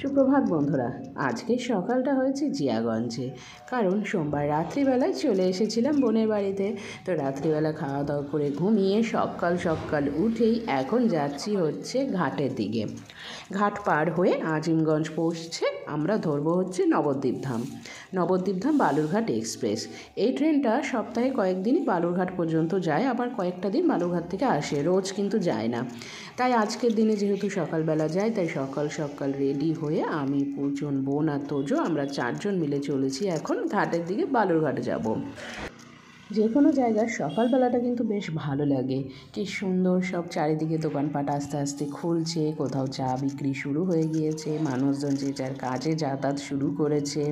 সুপ্রভাত বন্ধুরা। আজকে সকালটা হয়েছে জিয়াগঞ্জে, কারণ সোমবার রাত্রিবেলায় চলে এসেছিলাম বোনের বাড়িতে। তো রাত্রিবেলা খাওয়া দাওয়া করে ঘুমিয়ে সকাল সকাল উঠেই এখন যাচ্ছি হচ্ছে ঘাটের দিকে। ঘাট পার হয়ে আজিমগঞ্জ পৌঁছে আমরা ধরবো হচ্ছে নবদ্বীপধাম বালুরঘাট এক্সপ্রেস। এই ট্রেনটা সপ্তাহে কয়েকদিনই বালুরঘাট পর্যন্ত যায়, আবার কয়েকটা দিন বালুরঘাট থেকে আসে, রোজ কিন্তু যায় না। তাই আজকের দিনে যেহেতু সকালবেলা যায়, তাই সকাল সকাল রেডি হয়ে আমি, পূজন, বোন আর তোজো আমরা 4 জন মিলে চলেছি এখন ঘাটের দিকে, বালুরঘাটে যাব। যে কোনো জায়গার সকালবেলাটা কিন্তু বেশ ভালো লাগে। কি সুন্দর সব চারিদিকে দোকানপাট আস্তে আস্তে খুলছে, কোথাও চা বিক্রি শুরু হয়ে গিয়েছে, মানুষজন যে যার কাজে যাতায়াত শুরু করেছে,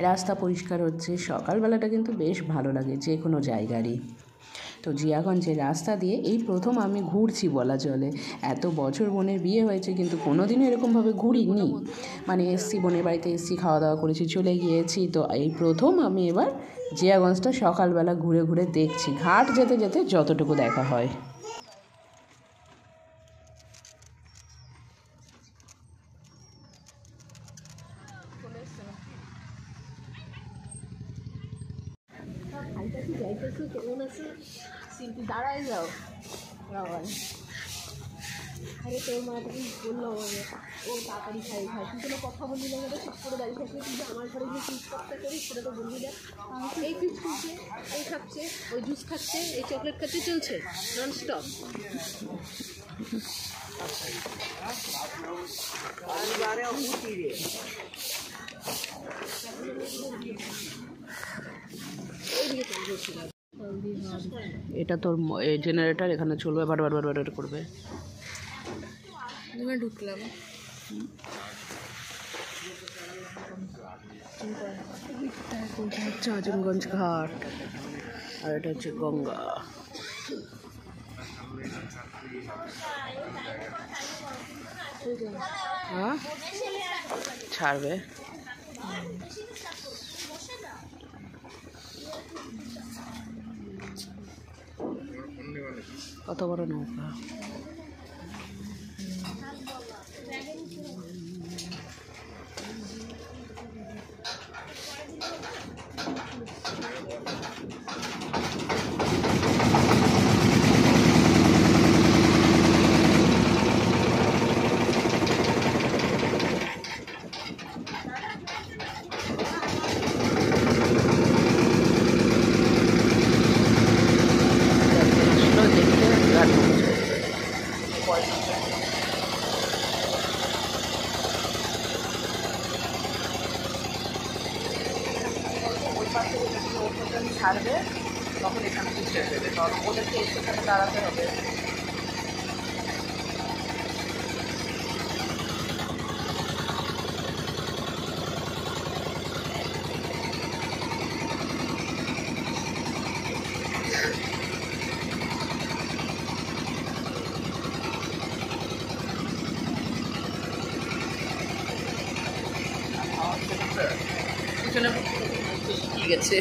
রাস্তা পরিষ্কার হচ্ছে। সকালবেলাটা কিন্তু বেশ ভালো লাগে যে কোনো জায়গারই। তো জিয়াগঞ্জের রাস্তা দিয়ে এই প্রথম আমি ঘুরছি বলা চলে। এত বছর বোনের বিয়ে হয়েছে কিন্তু কোনো দিনও এরকমভাবে ঘুরিনি। মানে এসছি, বোনের বাড়িতে এসছি, খাওয়া দাওয়া করেছি, চলে গিয়েছি। তো এই প্রথম আমি এবার জিয়াগঞ্জটা সকালবেলা ঘুরে ঘুরে দেখছি, ঘাট যেতে যেতে যতটুকু দেখা হয়। দাঁড়াই যাও, আরে তোর মা তখন বললো আমাকে ও তাড়াতাড়ি খাই তুই কোনো কথা বললি না, সেটা ঠিক করে দাঁড়িয়ে থাকলে তুই যে আমার ঘরে গিয়ে ফিস করতে করিস সেটা তো বললি না। এই ফিস খুলছে, এই খাচ্ছে, ওই জুস খাচ্ছে, এই চকলেট খাচ্ছে, চলছে ননস্টপ। এটা তোর জেনারেটর এখানে চলবে, বারবার করবে। ঢুকলাম আজিমগঞ্জ ঘাট, আর এটা হচ্ছে গঙ্গা। হ্যাঁ ছাড়বে। কত বড় নৌকা! ছাড়বে তখন এখানে পিছিয়ে দেবে, তখন ওদেরকে এখানে দাঁড়াতে হবে। ঠিক আছে,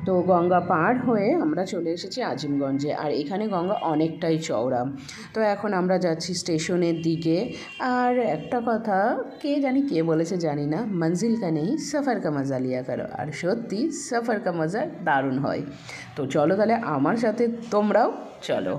তো গঙ্গা পার হয়ে আমরা চলে এসেছি আজিমগঞ্জে। আর এখানে গঙ্গা অনেকটাই চওড়া। তো এখন আমরা যাচ্ছি স্টেশনের দিকে। আর একটা কথা, কে বলেছে জানি না, মঞ্জিল কা নেই সফর কা মজা লিয়া করো। আর সত্যি সফর কা মজা দারুণ হয়। তো চলো তাহলে আমার সাথে তোমরাও চলো।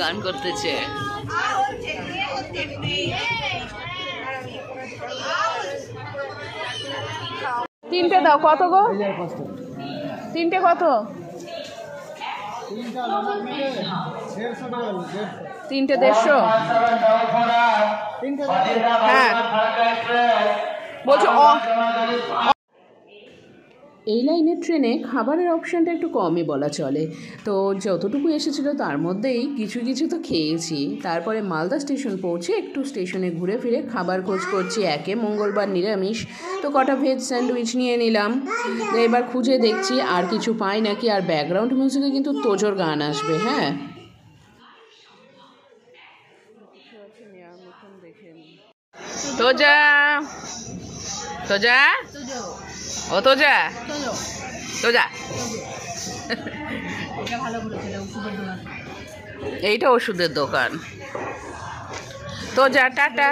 গান করতেছে। তিনটে দাও, কত গো? তিনটে কত? তিনটে 150। হ্যাঁ বলছো। এই লাইনের ট্রেনে খাবারের অপশানটা একটু কমই বলা চলে, তো যতটুকু এসেছিলো তার মধ্যেই কিছু কিছু তো খেয়েছি। তারপরে মালদা স্টেশন পৌঁছে একটু স্টেশনে ঘুরে ফিরে খাবার খোঁজ করছি। একে মঙ্গলবার নিরামিষ, তো কটা ভেজ স্যান্ডউইচ নিয়ে নিলাম। এবার খুঁজে দেখছি আর কিছু পাই নাকি। আর ব্যাকগ্রাউন্ড মিউজিকে কিন্তু তোজোর গান আসবে। হ্যাঁ তোজা তোজা ও তোজা তোজা, এইটা ওষুধের দোকান। তোজা টাটা।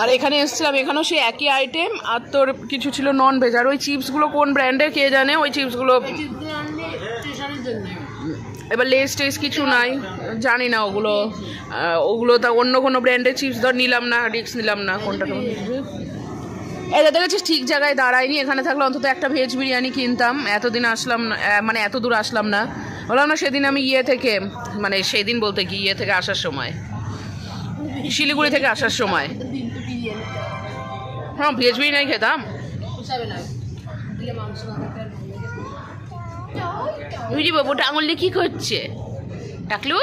আর এখানে এসেছিলাম, এখানেও সেই একই আইটেম, আর তোর কিছু ছিল নন ভেজ। আর ওই চিপসগুলো কোন ব্র্যান্ডের কে জানে, ওই চিপসগুলো এবার লেস টেস কিছু নাই, জানি না ওগুলো। ওগুলো তা অন্য কোনো ব্র্যান্ডের চিপস ধর নিলাম না, রিস্ক নিলাম না। কোনটা এটা দেখেছিস ঠিক জায়গায় দাঁড়ায়নি। এখানে থাকলে অন্তত একটা ভেজ বিরিয়ানি কিনতাম। এতদিন আসলাম না, মানে এত দূর আসলাম না, বললাম না সেদিন আমি থেকে, মানে সেদিন বলতে কি থেকে আসার সময়, শিলিগুড়ি থেকে আসার সময়, হ্যাঁ ভেজ বিরিয়ানি খেতাম। বুঝি বাবুটা আঙুল দিয়ে কি করছে টাকলু?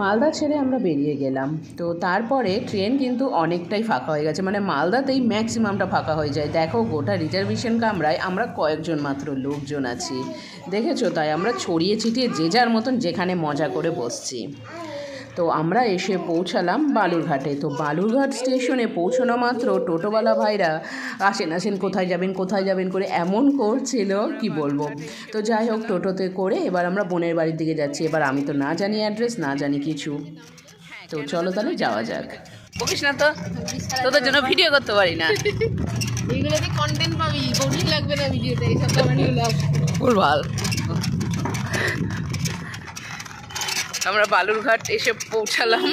মালদা ছেড়ে আমরা বেরিয়ে গেলাম। তো তারপরে ট্রেন কিন্তু অনেকটাই ফাঁকা হয়ে গেছে, মানে মালদাতেই ম্যাক্সিমামটা ফাঁকা হয়ে যায়। দেখো গোটা রিজার্ভেশন কামরায় আমরা কয়েকজন মাত্র লোকজন আছি, দেখেছো? তাই আমরা ছড়িয়ে ছিটিয়ে যে যার মতন যেখানে মজা করে বসছি। তো আমরা এসে পৌঁছালাম বালুরঘাটে। তো বালুরঘাট স্টেশনে পৌঁছানো মাত্র টোটোওয়ালা ভাইরা আসেন কোথায় যাবেন করে এমন করছিল কি বলবো। তো যাই হোক, টোটোতে করে এবার আমরা বোনের বাড়ির দিকে যাচ্ছি। এবার আমি তো না জানি অ্যাড্রেস, না জানি কিছু, তো চলো তাহলে যাওয়া যাক। বকিস না তো, তোদের জন্য ভিডিও করতে পারি না। এইগুলোতে কন্টেন্ট পাবি, বোরিং লাগবে না ভিডিওতে, এইসব কমেন্টগুলো ভুলভাল। আমরা বালুরঘাট এসে পৌঁছালাম,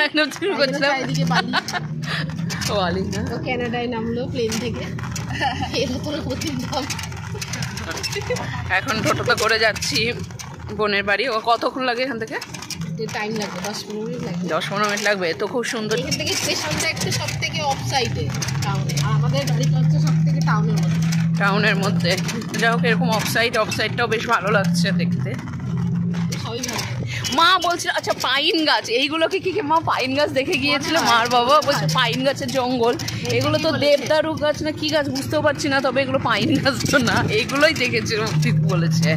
একদম শুরু করছিলাম। ক্যানাডায় নামলো প্লেন থেকে, এখন টোটোতে করে যাচ্ছি বোনের বাড়ি। ও কতক্ষণ লাগে এখান থেকে? টাইম লাগবে 10-15 মিনিট লাগবে। 10-15 মিনিট লাগবে। তো খুব সুন্দর। এখান থেকে স্টেশনটা একটু সব থেকে অফ সাইডে টাউনে, আর আমাদের বাড়িটা হচ্ছে সব থেকে টাউনের মধ্যে। যাই হোক, এরকম অফ সাইডটাও বেশ ভালো লাগছে দেখতে। মা বলছিল, আচ্ছা পাইন গাছ, এইগুলোকে কি মা পাইন গাছ দেখে গিয়েছিল। মার বাবা বলছে পাইন গাছের জঙ্গল, এগুলো তো দেবদারু গাছ না কি গাছ বুঝতেও পারছি না, তবে এগুলো পাইন গাছ তো না, এইগুলোই দেখেছে বলেছে।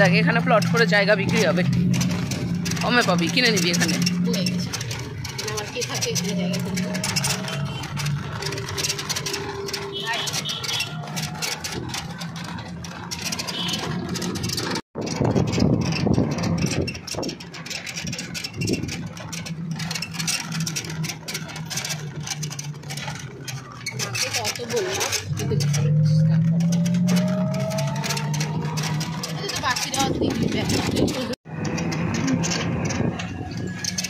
দেখ এখানে প্লট করে জায়গা বিক্রি হবে, কমে পাবি, কিনে নিবি এখানে।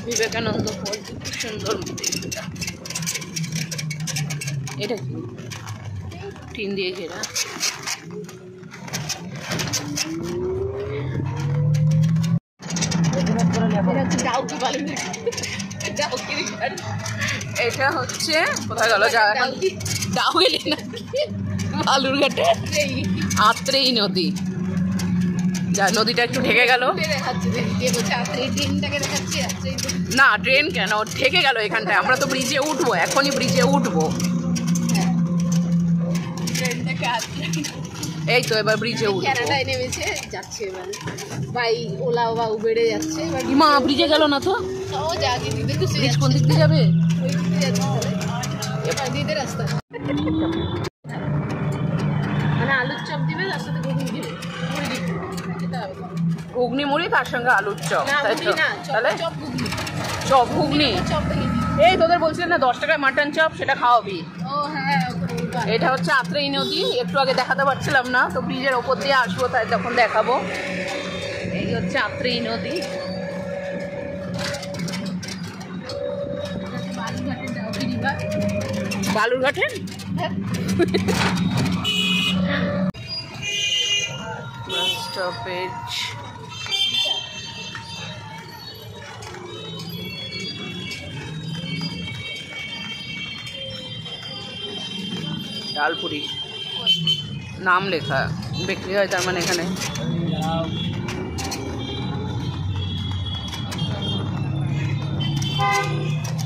বিবেকানন্দ ফল, খুব সুন্দর মন্দিরটা। এটা কি টিন দিয়ে ঘেরা? এটা হচ্ছে কোথায় গেল ডাউলি নাকি বালুরঘাটে আত্রেই নদী। যা নদীটা একটু ঢেকে গেল না, ট্রেন কেন ঢেকে গেল এখানটায়? আমরা তো ব্রিজে উঠবো, এখনই ব্রিজে উঠবো। এই তো এবার ব্রিজে উঠবো। ক্যানাডায় নেমেছে, যাচ্ছে এবার বাই ওলা বা উবেরে যাচ্ছে। মা ব্রিজে গেল না তো, ব্রিজ কোন দিক দিয়ে যাবে? এবার দিতে রাস্তা মানে আলুর চপ দিবে, রাস্তাতে ঘুগনি দিবে, ঘুগনি মুড়ি তার সঙ্গে আলুর চপ, তাই তো? তাহলে চপ ঘুগনি এই তোদের বলছিলেন না 10 টাকায় মাটন চপ, সেটা খাওয়াবি। ও হ্যাঁ, এটা হচ্ছে আত্রেই নদী, একটু আগে দেখাতে পারছিলাম না, তো ব্রিজের ওপর দিয়ে আসবো, তাই তখন দেখাবো। এই হচ্ছে আত্রেই নদী। বালুরঘাটের স্টপেজ। ডালপুরি নাম লেখা, বিক্রি হয় তার মানে এখানে।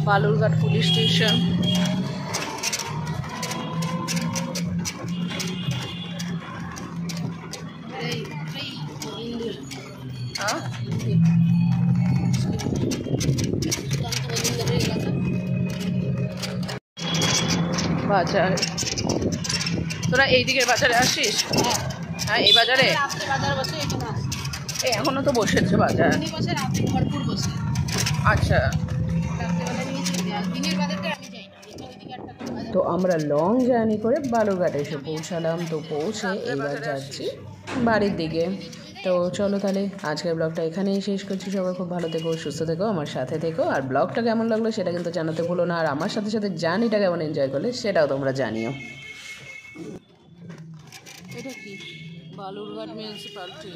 Balurghat police station. বাজার, তোরা এই দিকের বাজারে আসিস? হ্যাঁ, এই বাজারে এখনো তো বসেছে বাজার। আচ্ছা, তো আমরা লং জার্নি করে বালুরঘাটে এসে পৌঁছালাম। তো পৌঁছে এবার যাচ্ছি বাড়ির দিকে। তো চলো তাহলে আজকের ব্লগটা এখানেই শেষ করছি। সবাই খুব ভালো থেকো, সুস্থ থেকো, আমার সাথে থেকো। আর ব্লগটা কেমন লাগলো সেটা কিন্তু জানাতে ভুলো না। আর আমার সাথে সাথে জার্নিটা কেমন এনজয় করলে সেটাও তোমরা জানিও। এটা কি? বালুরঘাট মিউনিসিপ্যালিটি।